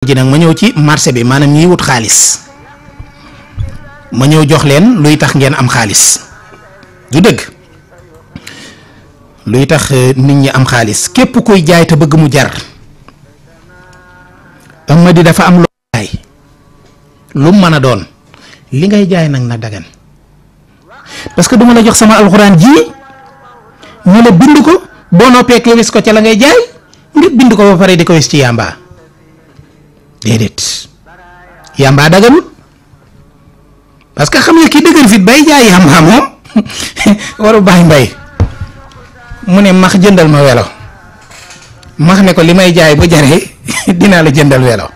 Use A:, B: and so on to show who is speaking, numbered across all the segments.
A: ji nag ma ñëw ci marché bi maanaam ñiy wut xaalis ma ñëw jox leen luy tax ngeen am xaalis du dëgg luy tax nit ñi am xaalis képp kuy jaay te bëgg mu jar Amady dafa am loo jaay lu mën a doon li ngay jaay nag na dagan parce que duma la jox sama alxuraan ji ñu la bind ko boo noppee ko wis ko ca la ngay jaay nga bind ko ba pare di ko wis ci yàmbaa déedéet yàmbaa daganut parce que xam nga ki dëgër fit bay jaay yàmbaa moom waru bàyyi mbay mu ne max jëndal ma welo max ne ko li may jaay bu jaree dinaa la jëndal welo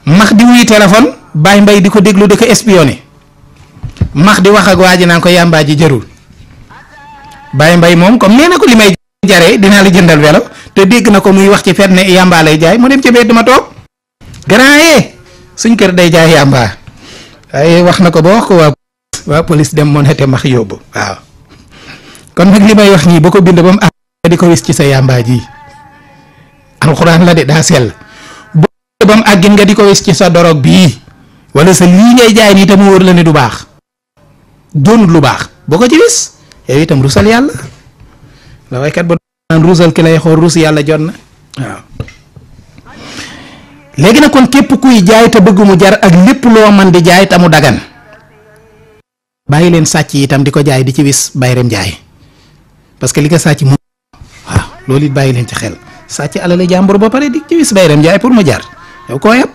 A: max di wuy téléphone bàyyi mbay di ko déglu di ko espionné max di wax ak waa ji naan ko yàmbaa ji jërul bàyyi mbay moom comme nee na ko li may jaree dinaa la jëndal welo te dégg na ko muy wax ci fet ne yàmbaa lay jaay mu dem ci bedd ma toog grand yee suñ kër day jaay yàmbaa waaye wax na ko ba wax ko waa police dem monete max yóbbu waaw kon nag li may wax nii ba ko bind ba mu àgg di ko wis ci sa yàmbaa ji alxuraan la de daa sell ba mu àggin nga di ko wis ci sa dorog bii wala sa lii ngay jaay nii te mu wóor la ne du baax doonut lu baax boo ko ci wis yow itam rusal yàlla la waykat ba naan rusal ki lay xool rus yàlla jot na waaw léegi nag kon képp kuy jaay te bëgg mu jar ak lépp loo man di jaay te mu dagan bàyyi leen sàcc itam di ko jaay di ci wis bayrem jaay parce que li ko sàcc moom waaw loolu it bàyyi leen ci xel sàcc alale jàmbur ba pare di ci wis bayrem jaay pour mu jar yow koo yab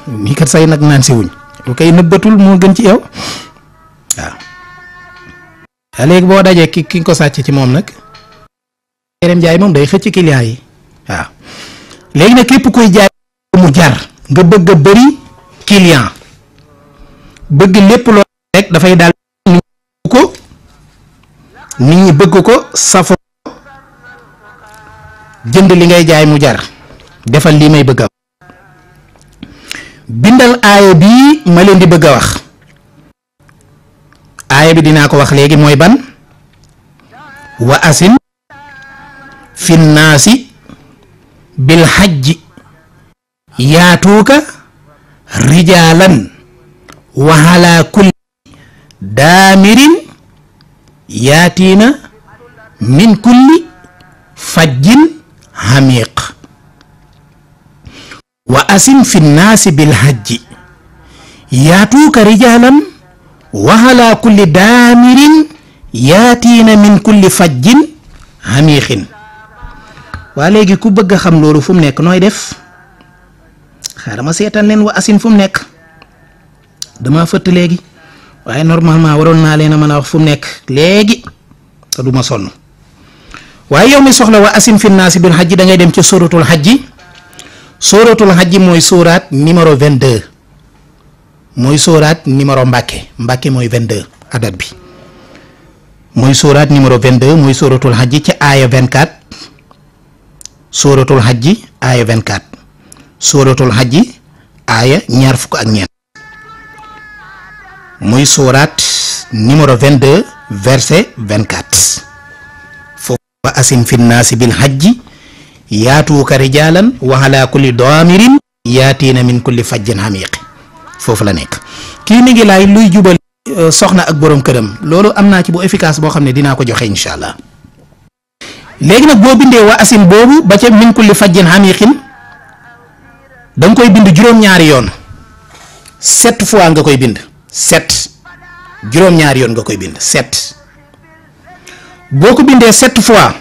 A: nii kat say nag naan si wuñ lu koy nëbbatul moo gën ci yow waaw léegi boo dajee ki ko sàcc ci moom nag bayrem jaay moom day xëcc client yi waaw léegi nag képp koy jaay mu jar nga bëgg a bëri client bëgg lépp loo rek dafay daal nit ñi bëgg ko safo jënd li ngay jaay mu jar defal lii may bëgg a bindal aaya bii ma leen di bëgg a wax aaya bi dinaa ko wax léegi mooy ban wa asin fi naasi bil hajji yaatuuka rijaalan wa ala kulli daamirin yaatiina min kulli fajjin hamiq wa asim fi nnaasi bil hajji yaatuuka rijaalan wa ala kulli daamirin yaatiina min kulli fajjin hamiqin waa léegi ku bëgg a xam loolu fu mu nekk nooy def xaaral ma seetaan leen wa asin fu mu nekk dama fëtt léegi waaye normalement waroon naa leen a mën a wax fu mu nekk léegi te du ma sonn waaye yow mi soxla wa asin fi naasi bil hajji da ngay dem ci suratul hajji mooy suraat numéro 22 mooy suraat numéro Mbàkke mooy 22 adat bi mooy suraat numéro 22 mooy suratul hajji ci aaya 24 suratul hajji aaya 24 suratul hajji aaya ñaar fukk ak ñeent muy suraat numéro 22 verset 24 foofu wa asin fi naasi bil hajji yaatuuka rijaalan wa ala kulli daamirin yaatiina min kulli fajjin hamiq foofu la nekk kii mi ngi laay luy jubal soxna ak borom këram loolu am naa ci bu efficace boo xam ne dinaa ko joxe incha allah léegi nag boo bindee wa asin boobu ba ca min kulli fajjin hamiqin da nga koy bind juróom-ñaari yoon 7 fois nga koy bind 7 juróom-ñaari yoon nga koy bind 7 boo ko bindee 7 fois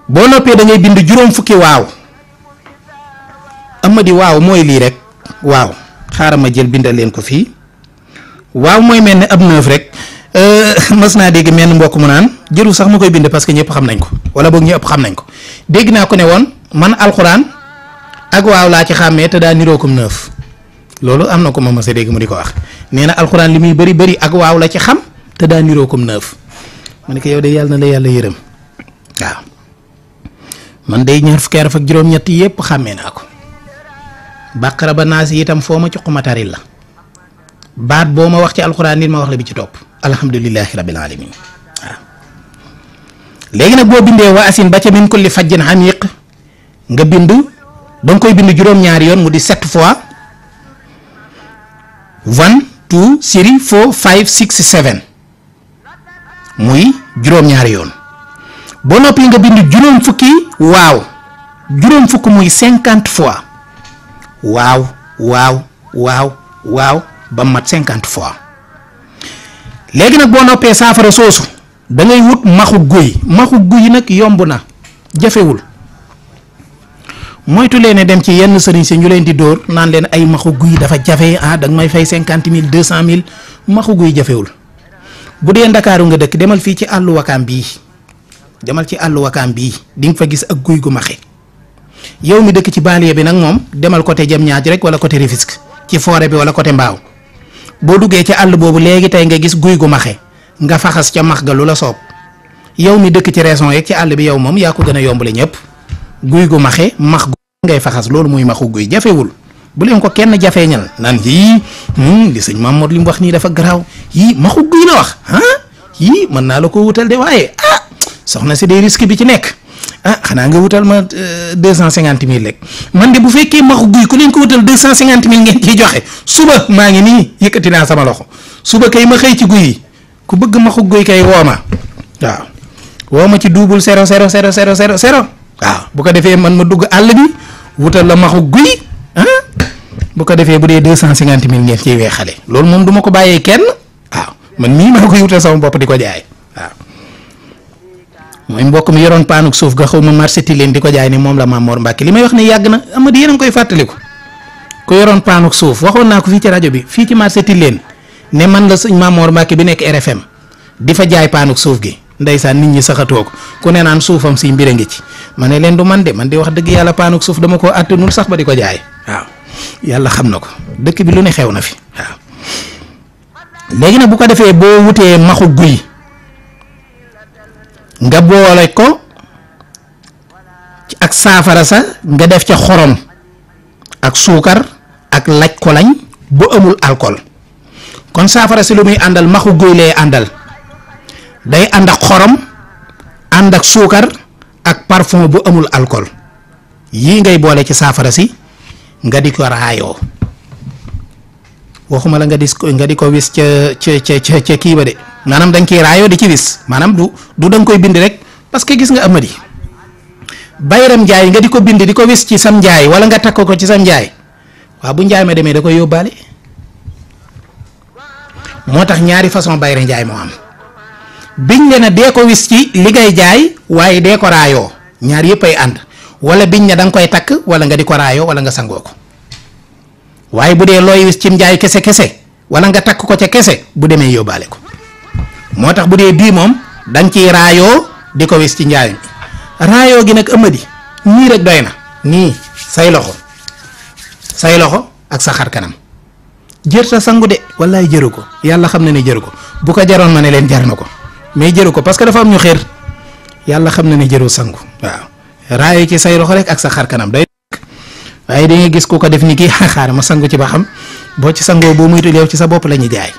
A: boo noppee da ngay bind juróom fukki waaw Amady waaw mooy lii rek waaw xaaral ma jël bindal leen ko fii waaw mooy mel ne ab 9 rek mas naa dégg menn mbokk mu naan jëru sax ma koy bind parce que ñëpp xam nañ ko wala boog ñëpp xam nañ ko dégg naa ko ne woon man alxuraan ak waaw laa ci xàmmee te daa niroo comme 9 loolu am na ko ma mës a dégg mu di ko wax nee na alxuraan li muy bëri ak waaw la ci xam te daa niroo comme 9 ma ne ko yow de yàlla na la yàlla yërëm waaw man day ñaar fukki araf ak juróom-ñett yépp xàmmee naa ko bàqara ba naas itam foo ma ci xumataril la baat boo ma wax ci alxuraan nit ma wax la bi ci topp alhamdulillahi rabbil alamin waaw léegi nag boo bindee wa asin ba ca min kulli fajjin hamiq nga bind dang koy bind juróom-ñaari yoon mu di 7 fois 1 2 3 4 5 6 7 muy juróom-ñaari yoon bo nopi nga bind juróom fukki waaw juróom fukk muy 50 fois waaw waaw waaw waaw ba mat 50 fois légui nak bo noppé safara soosu da ngay wut maxu guuy nak yomb na jafewul moytu leene dem ci yenn serigne ci ñu leen di door naan leen ay maxu guuy dafa jafe dag may fay 50.000 200.000 maxu guuy jafewul bu dee Ndakaaru nga dëkk demal fii ci àllu Wakaam bii demal ci àllu Wakaam bii di nga fa gis ak guuy gu maxe yow mi dëkk ci banlieue bi nag moom demal côté Diamniadio rek wala côté Rufisque ci forêt bi wala côté Mbaaw boo duggee ci àll boobu léegi tey nga gis guuy gu maxe nga faxas ca max ga lu la soob yow mi dëkk ci région yeeg ci àll bi yow moom yaa ko gën a yombale ñëpp guuy gu maxe max gu ngay faxas loolu muy maxu guuy jafewul bu leen ko kenn jafeñal nan yi li seigne Mamour lim wax ni dafa graw yi maxu guuy la wax yi man na la ko wutal de waye soxna ci des risques bi ci nek xana nga wutal ma 250.000 rek man de bu fekke maxu guuy ku leen ko wutal 250.000 ngeen ci joxe suba ma ngi ni yëkëti na sama loxo suba kay ma xey ci guuy ku bëgg maxu guuy kay woma waaw woma ci double 00000 waaw bu ko defé man ma dugg all bi wutal la maxu guuy bu ko defé bu dé 250.000 ngeen ci wéxalé lool mom duma ko bayé kenn waaw man mi ma ko yutal sama bop diko jaay waaw moy mbokk mi yoron panuk suuf ga xawma marché Tilène diko jaay ni mom la Mamor Mbacke limay wax ni yag na amadi yeen ngoy fataliko ko yoron panuk suuf waxon nako fi ci radio bi fi ci marché Tilène ne man la seigne Mamor Mbacke bi nek RFM difa jaay panuk suuf gi ndaysan nit ñi saxato ko ku ne nan suufam ci mbire ngi ci mané len du man di wax deug yalla panuk suuf dama ko attanul sax ba diko jaay waaw yalla xam nako dekk bi lu ne xew na fi waaw légui nak bu ko defé bo wuté maxu guuy nga boole ko ak safara sa nga def ci xorom ak sukar ak laj ko lañ bu amul alcool kon safara ci lu muy andal maxu guuy lay andal day and ak xorom and ak sukar ak parfum bu amul alcool yi ngay boole ci safara si nga diko raayo waxuma la nga diko wis ca ki ba de manam dang ki raayo di ci wis manam du dang koy bind rek parce que gis nga amadi bayram jaay nga diko bind diko wis ci sam jaay wala nga takko ko ci sam jaay wa bu njaay ma demé da koy yobale motax ñaari façon bayram jaay mo am biñ leena de ko wis ci ligay jaay waye de ko raayo ñaar yépp ay and wala biñ ne dang koy tak wala nga diko raayo wala nga sangoko waye budé loy wis ci njaay kesse wala nga tak ko ca kesse bu démé yobale ko motax budé bi mom dang ci raayo diko wis ci njaay raayo gi nak amadi ni rek doyna ni say loxo ak sa xar kanam jërta sangu de wallahi jëruko yalla xamna ne jëruko bu ko jaron mané len jar nako mais jëruko parce que dafa am ñu xër yalla xamna ne jëru sangu waaw raayo ci say loxo rek ak sa xar kanam day waye da nga gis ko ko def ni ki xaar ma sangu ci ba xam bo ci sango bo muy tu lew ci sa bop lañu jaay